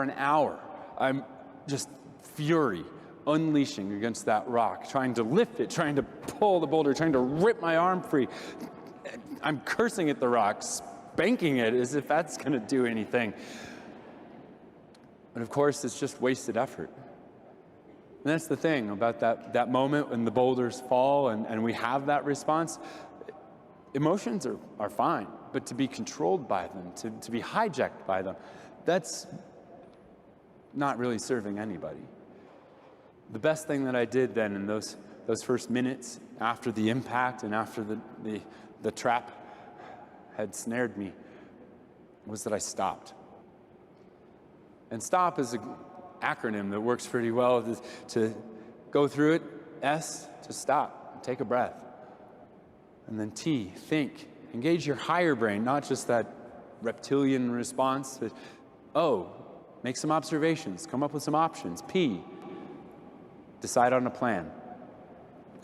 an hour, I'm just fury unleashing against that rock, trying to lift it, trying to pull the boulder, trying to rip my arm free. I'm cursing at the rock, spanking it as if that's going to do anything. But of course, it's just wasted effort. And that's the thing about that moment when the boulders fall and we have that response. Emotions are fine, but to be controlled by them, to be hijacked by them, that's not really serving anybody. The best thing that I did then in those first minutes after the impact and after the trap had snared me was that I stopped. And stop is an acronym that works pretty well to go through it. S, to stop, take a breath. And then T, think. Engage your higher brain, not just that reptilian response, but O, make some observations, come up with some options. P, decide on a plan.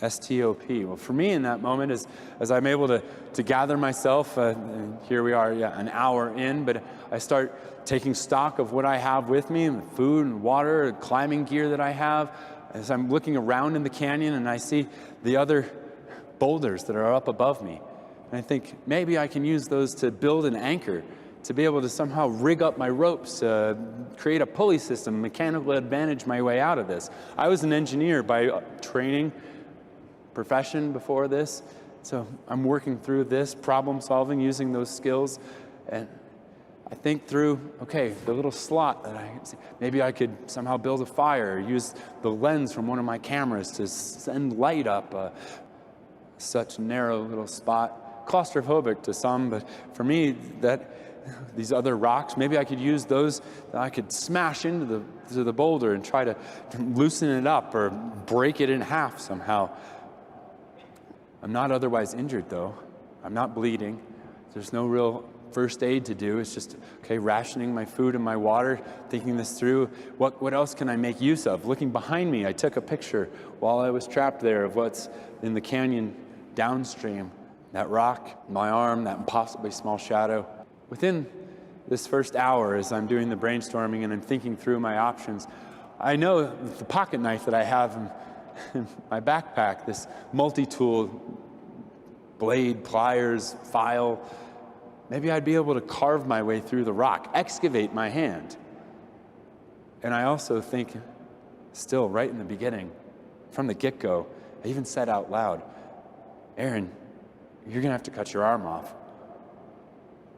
STOP. Well, for me in that moment, as I'm able to gather myself, and here we are, an hour in, but I start taking stock of what I have with me, and food and water, and climbing gear that I have. As I'm looking around in the canyon and I see the other boulders that are up above me, and I think maybe I can use those to build an anchor, to be able to somehow rig up my ropes, create a pulley system, mechanical advantage my way out of this. I was an engineer by training, profession before this, so I'm working through this, problem solving, using those skills, and I think through, okay, the little slot that maybe I could somehow build a fire, use the lens from one of my cameras to send light up such a narrow little spot. Claustrophobic to some, but for me, these other rocks, maybe I could use those, that I could smash into the boulder and try to loosen it up or break it in half somehow. I'm not otherwise injured though. I'm not bleeding. There's no real first aid to do. It's just, okay, rationing my food and my water, thinking this through. What else can I make use of? Looking behind me, I took a picture while I was trapped there of what's in the canyon downstream. That rock, my arm, that impossibly small shadow. Within this first hour, as I'm doing the brainstorming and I'm thinking through my options, I know the pocket knife that I have in my backpack, this multi-tool, blade, pliers, file, maybe I'd be able to carve my way through the rock, excavate my hand. And I also think, still right in the beginning, from the get-go, I even said out loud, Aaron, you're gonna have to cut your arm off.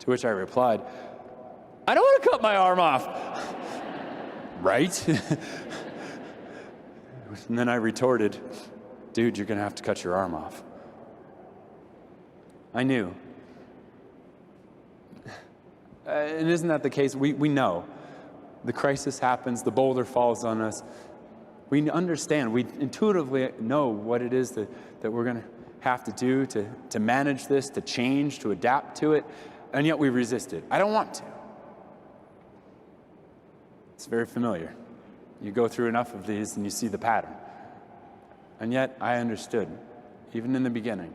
To which I replied, I don't want to cut my arm off. Right? And then I retorted, dude, you're gonna have to cut your arm off. I knew. And isn't that the case? We know. The crisis happens, the boulder falls on us. We understand, we intuitively know what it is that we're gonna have to do to manage this, to change, to adapt to it, and yet we resist it. I don't want to. It's very familiar. You go through enough of these and you see the pattern. And yet I understood, even in the beginning,